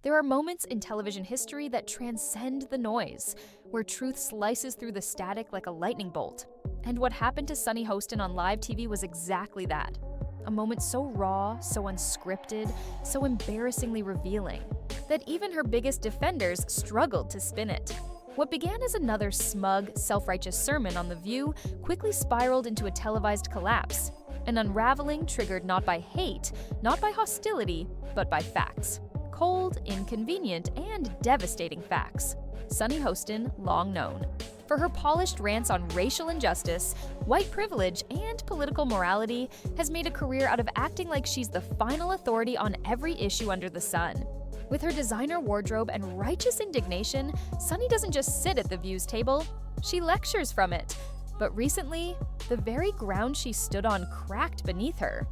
There are moments in television history that transcend the noise, where truth slices through the static like a lightning bolt. And what happened to Sunny Hostin on live TV was exactly that. A moment so raw, so unscripted, so embarrassingly revealing, that even her biggest defenders struggled to spin it. What began as another smug, self-righteous sermon on The View quickly spiraled into a televised collapse, an unraveling triggered not by hate, not by hostility, but by facts. Cold, inconvenient, and devastating facts. Sunny Hostin, long known for her polished rants on racial injustice, white privilege, and political morality, has made a career out of acting like she's the final authority on every issue under the sun. With her designer wardrobe and righteous indignation, Sunny doesn't just sit at The View's table, she lectures from it. But recently, the very ground she stood on cracked beneath her.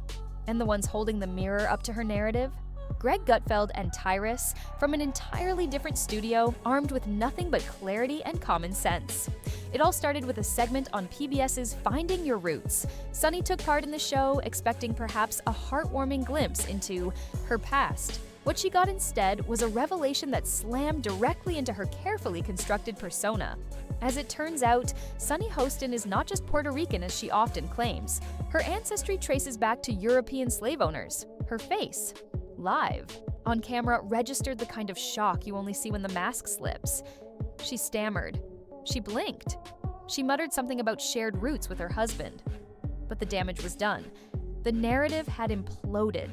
And the ones holding the mirror up to her narrative? Greg Gutfeld and Tyrus, from an entirely different studio, armed with nothing but clarity and common sense. It all started with a segment on PBS's Finding Your Roots. Sunny took part in the show, expecting perhaps a heartwarming glimpse into her past. What she got instead was a revelation that slammed directly into her carefully constructed persona. As it turns out, Sunny Hostin is not just Puerto Rican as she often claims. Her ancestry traces back to European slave owners. Her face, live, on camera, registered the kind of shock you only see when the mask slips. She stammered. She blinked. She muttered something about shared roots with her husband. But the damage was done. The narrative had imploded.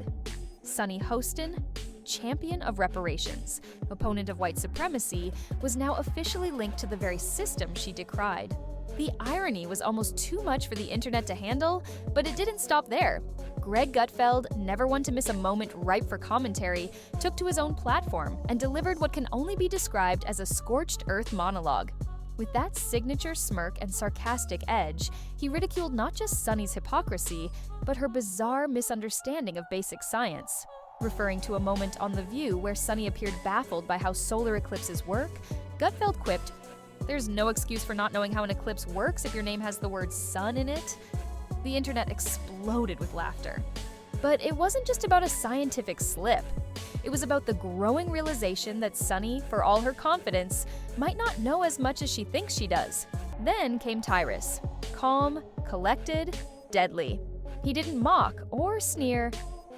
Sunny Hostin, champion of reparations, opponent of white supremacy, was now officially linked to the very system she decried. The irony was almost too much for the internet to handle, but it didn't stop there. Greg Gutfeld, never one to miss a moment ripe for commentary, took to his own platform and delivered what can only be described as a scorched earth monologue. With that signature smirk and sarcastic edge, he ridiculed not just Sunny's hypocrisy, but her bizarre misunderstanding of basic science. Referring to a moment on The View where Sunny appeared baffled by how solar eclipses work, Gutfeld quipped, "There's no excuse for not knowing how an eclipse works if your name has the word sun in it." The internet exploded with laughter. But it wasn't just about a scientific slip. It was about the growing realization that Sunny, for all her confidence, might not know as much as she thinks she does. Then came Tyrus. Calm, collected, deadly. He didn't mock or sneer.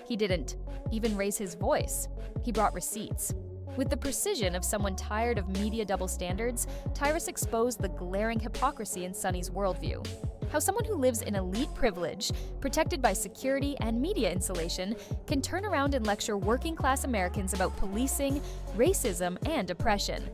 He didn't even raise his voice. He brought receipts. With the precision of someone tired of media double standards, Tyrus exposed the glaring hypocrisy in Sunny's worldview. How someone who lives in elite privilege, protected by security and media insulation, can turn around and lecture working-class Americans about policing, racism, and oppression.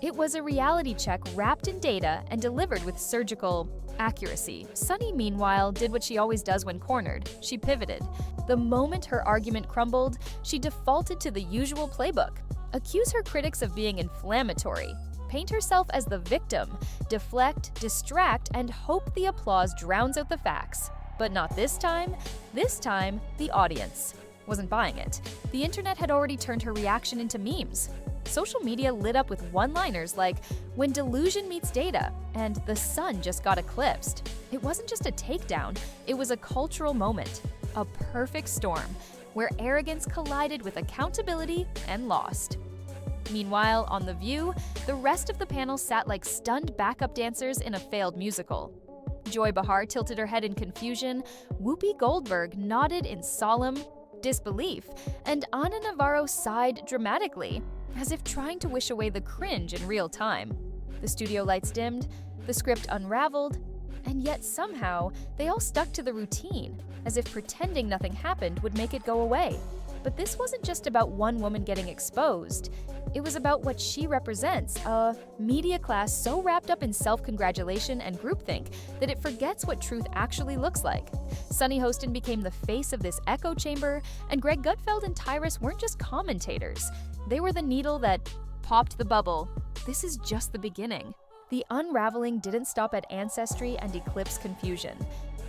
It was a reality check wrapped in data and delivered with surgical accuracy. Sunny, meanwhile, did what she always does when cornered. She pivoted. The moment her argument crumbled, she defaulted to the usual playbook. Accuse her critics of being inflammatory. Paint herself as the victim, deflect, distract, and hope the applause drowns out the facts. But not this time. This time, the audience wasn't buying it. The internet had already turned her reaction into memes. Social media lit up with one-liners like, "When delusion meets data," and "The sun just got eclipsed." It wasn't just a takedown, it was a cultural moment, a perfect storm, where arrogance collided with accountability and lost. Meanwhile, on The View, the rest of the panel sat like stunned backup dancers in a failed musical. Joy Behar tilted her head in confusion, Whoopi Goldberg nodded in solemn disbelief, and Ana Navarro sighed dramatically, as if trying to wish away the cringe in real time. The studio lights dimmed, the script unraveled, and yet somehow they all stuck to the routine, as if pretending nothing happened would make it go away. But this wasn't just about one woman getting exposed. It was about what she represents, a media class so wrapped up in self-congratulation and groupthink that it forgets what truth actually looks like. Sunny Hostin became the face of this echo chamber, and Greg Gutfeld and Tyrus weren't just commentators. They were the needle that popped the bubble. This is just the beginning. The unraveling didn't stop at ancestry and eclipse confusion.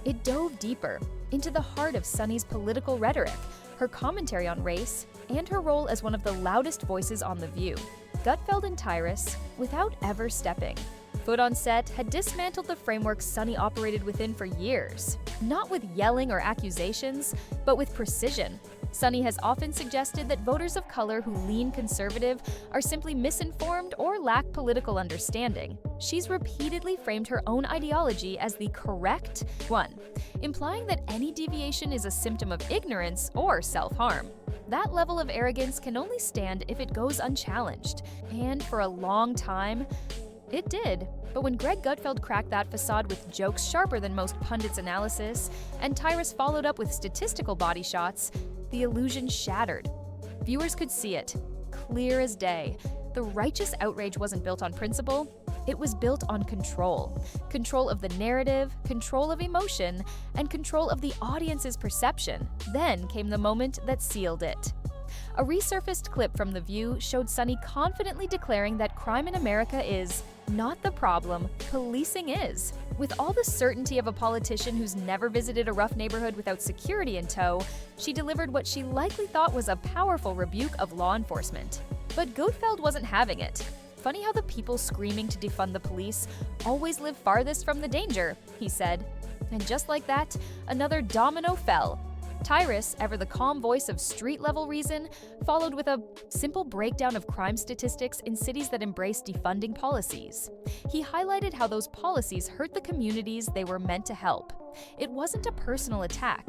It dove deeper, into the heart of Sunny's political rhetoric, her commentary on race, and her role as one of the loudest voices on The View. Gutfeld and Tyrus, without ever stepping foot on set, had dismantled the framework Sunny operated within for years. Not with yelling or accusations, but with precision. Sunny has often suggested that voters of color who lean conservative are simply misinformed or lack political understanding. She's repeatedly framed her own ideology as the correct one, implying that any deviation is a symptom of ignorance or self-harm. That level of arrogance can only stand if it goes unchallenged, and for a long time, it did. But when Greg Gutfeld cracked that facade with jokes sharper than most pundits' analysis, and Tyrus followed up with statistical body shots, the illusion shattered. Viewers could see it, clear as day. The righteous outrage wasn't built on principle, it was built on control. Control of the narrative, control of emotion, and control of the audience's perception. Then came the moment that sealed it. A resurfaced clip from The View showed Sunny confidently declaring that crime in America is not the problem, policing is. With all the certainty of a politician who's never visited a rough neighborhood without security in tow, she delivered what she likely thought was a powerful rebuke of law enforcement. But Gutfeld wasn't having it. Funny how the people screaming to defund the police always live farthest from the danger, he said. And just like that, another domino fell. Tyrus, ever the calm voice of street-level reason, followed with a simple breakdown of crime statistics in cities that embrace defunding policies. He highlighted how those policies hurt the communities they were meant to help. It wasn't a personal attack.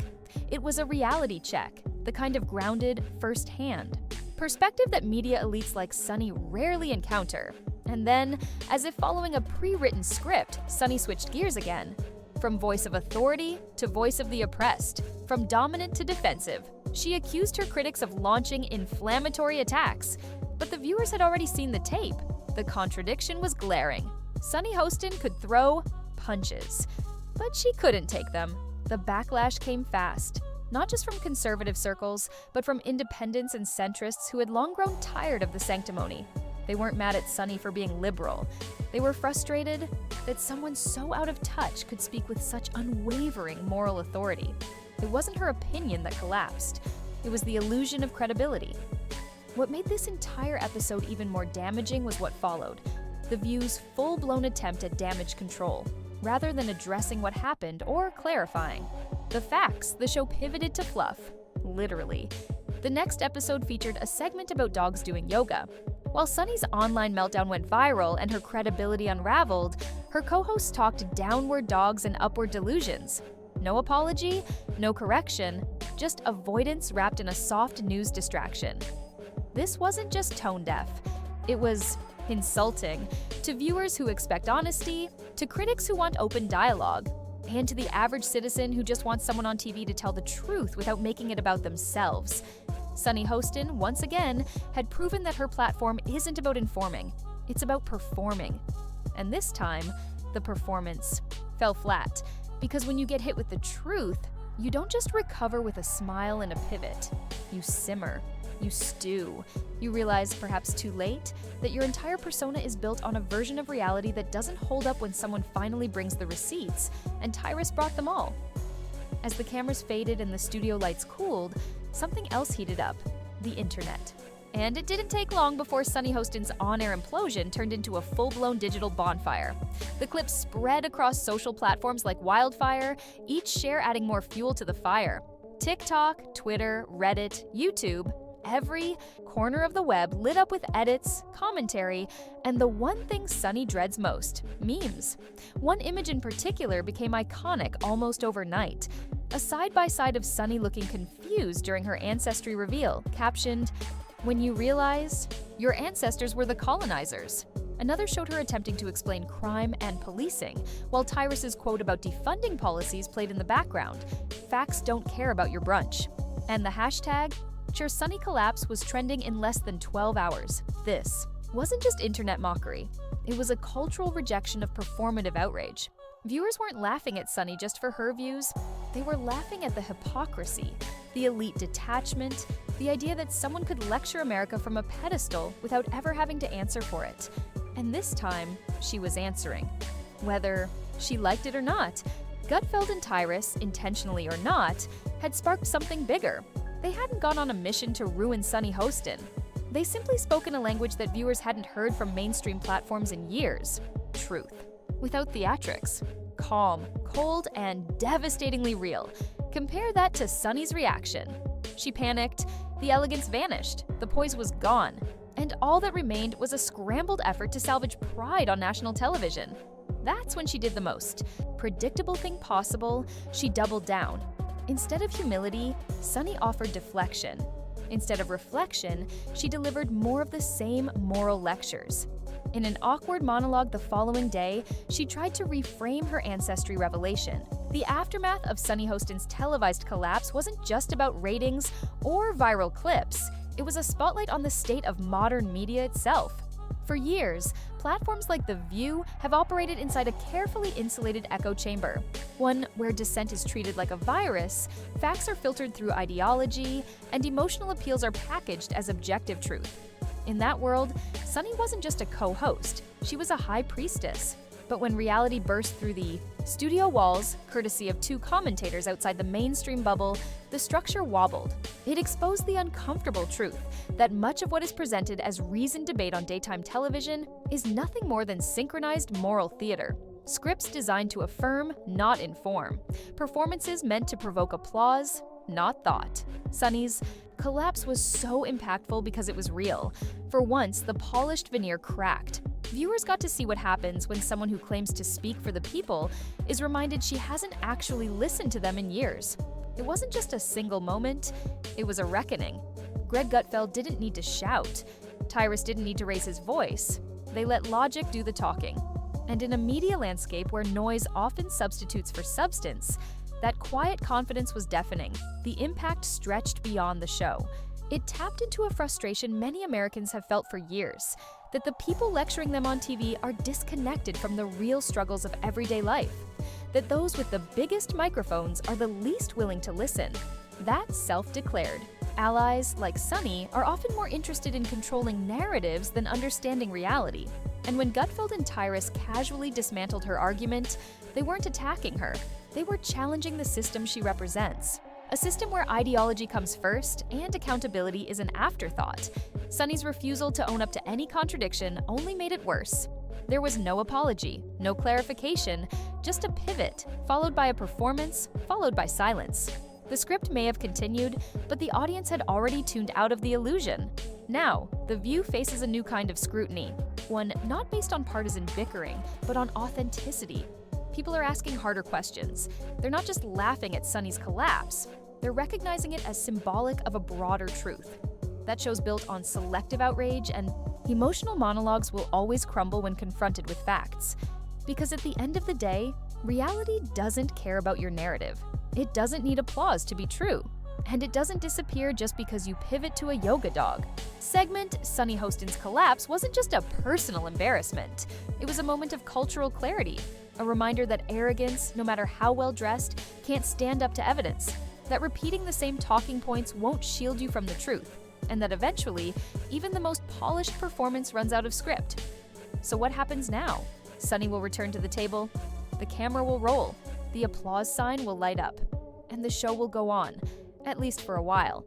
It was a reality check, the kind of grounded, first-hand perspective that media elites like Sunny rarely encounter. And then, as if following a pre-written script, Sunny switched gears again. From voice of authority to voice of the oppressed, from dominant to defensive, she accused her critics of launching inflammatory attacks. But the viewers had already seen the tape. The contradiction was glaring. Sunny Hostin could throw punches, but she couldn't take them. The backlash came fast, not just from conservative circles, but from independents and centrists who had long grown tired of the sanctimony. They weren't mad at Sunny for being liberal. They were frustrated that someone so out of touch could speak with such unwavering moral authority. It wasn't her opinion that collapsed. It was the illusion of credibility. What made this entire episode even more damaging was what followed. The View's full-blown attempt at damage control, rather than addressing what happened or clarifying. The facts, the show pivoted to fluff. Literally. The next episode featured a segment about dogs doing yoga. While Sunny's online meltdown went viral and her credibility unraveled, her co-hosts talked downward dogs and upward delusions. No apology, no correction, just avoidance wrapped in a soft news distraction. This wasn't just tone-deaf. It was insulting to viewers who expect honesty, to critics who want open dialogue, and to the average citizen who just wants someone on TV to tell the truth without making it about themselves. Sunny Hostin, once again, had proven that her platform isn't about informing, it's about performing. And this time, the performance fell flat, because when you get hit with the truth, you don't just recover with a smile and a pivot. You simmer, you stew. You realize, perhaps too late, that your entire persona is built on a version of reality that doesn't hold up when someone finally brings the receipts, and Tyrus brought them all. As the cameras faded and the studio lights cooled, something else heated up: the internet. And it didn't take long before Sunny Hostin's on-air implosion turned into a full-blown digital bonfire. The clips spread across social platforms like wildfire, each share adding more fuel to the fire. TikTok, Twitter, Reddit, YouTube, every corner of the web lit up with edits, commentary, and the one thing Sunny dreads most: memes. One image in particular became iconic almost overnight. A side-by-side of Sunny looking confused during her ancestry reveal, captioned, "When you realize your ancestors were the colonizers." Another showed her attempting to explain crime and policing, while Tyrus's quote about defunding policies played in the background. Facts don't care about your brunch. And the hashtag, Sunny Collapse, was trending in less than 12 hours. This wasn't just internet mockery. It was a cultural rejection of performative outrage. Viewers weren't laughing at Sunny just for her views. They were laughing at the hypocrisy, the elite detachment, the idea that someone could lecture America from a pedestal without ever having to answer for it. And this time, she was answering. Whether she liked it or not, Gutfeld and Tyrus, intentionally or not, had sparked something bigger. They hadn't gone on a mission to ruin Sunny Hostin. They simply spoke in a language that viewers hadn't heard from mainstream platforms in years: truth. Without theatrics. Calm, cold, and devastatingly real. Compare that to Sunny's reaction. She panicked, the elegance vanished, the poise was gone, and all that remained was a scrambled effort to salvage pride on national television. That's when she did the most. Predictable thing possible, she doubled down. Instead of humility, Sunny offered deflection. Instead of reflection, she delivered more of the same moral lectures. In an awkward monologue the following day, she tried to reframe her ancestry revelation. The aftermath of Sunny Hostin's televised collapse wasn't just about ratings or viral clips. It was a spotlight on the state of modern media itself. For years, platforms like The View have operated inside a carefully insulated echo chamber, one where dissent is treated like a virus, facts are filtered through ideology, and emotional appeals are packaged as objective truth. In that world, Sunny wasn't just a co-host, she was a high priestess. But when reality burst through the studio walls, courtesy of two commentators outside the mainstream bubble, the structure wobbled. It exposed the uncomfortable truth that much of what is presented as reasoned debate on daytime television is nothing more than synchronized moral theater. Scripts designed to affirm, not inform. Performances meant to provoke applause, not thought. Sunny's collapse was so impactful because it was real. For once, the polished veneer cracked. Viewers got to see what happens when someone who claims to speak for the people is reminded she hasn't actually listened to them in years. It wasn't just a single moment, it was a reckoning. Greg Gutfeld didn't need to shout. Tyrus didn't need to raise his voice. They let logic do the talking. And in a media landscape where noise often substitutes for substance, that quiet confidence was deafening. The impact stretched beyond the show. It tapped into a frustration many Americans have felt for years, that the people lecturing them on TV are disconnected from the real struggles of everyday life, that those with the biggest microphones are the least willing to listen. That's self-declared. Allies, like Sunny, are often more interested in controlling narratives than understanding reality. And when Gutfeld and Tyrus casually dismantled her argument, they weren't attacking her. They were challenging the system she represents. A system where ideology comes first and accountability is an afterthought. Sunny's refusal to own up to any contradiction only made it worse. There was no apology, no clarification, just a pivot, followed by a performance, followed by silence. The script may have continued, but the audience had already tuned out of the illusion. Now, The View faces a new kind of scrutiny, one not based on partisan bickering, but on authenticity. People are asking harder questions. They're not just laughing at Sunny's collapse. They're recognizing it as symbolic of a broader truth. That show's built on selective outrage, and emotional monologues will always crumble when confronted with facts. Because at the end of the day, reality doesn't care about your narrative. It doesn't need applause to be true. And it doesn't disappear just because you pivot to a yoga dog. Segment Sunny Hostin's collapse wasn't just a personal embarrassment. It was a moment of cultural clarity, a reminder that arrogance, no matter how well dressed, can't stand up to evidence, that repeating the same talking points won't shield you from the truth, and that eventually, even the most polished performance runs out of script. So what happens now? Sunny will return to the table, the camera will roll, the applause sign will light up, and the show will go on, at least for a while.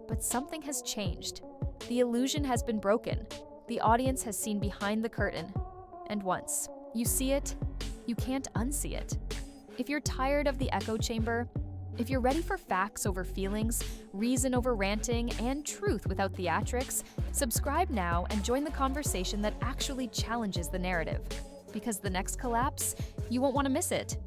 But something has changed. The illusion has been broken. The audience has seen behind the curtain. And once you see it, you can't unsee it. If you're tired of the echo chamber, if you're ready for facts over feelings, reason over ranting, and truth without theatrics, subscribe now and join the conversation that actually challenges the narrative. Because the next collapse, you won't want to miss it.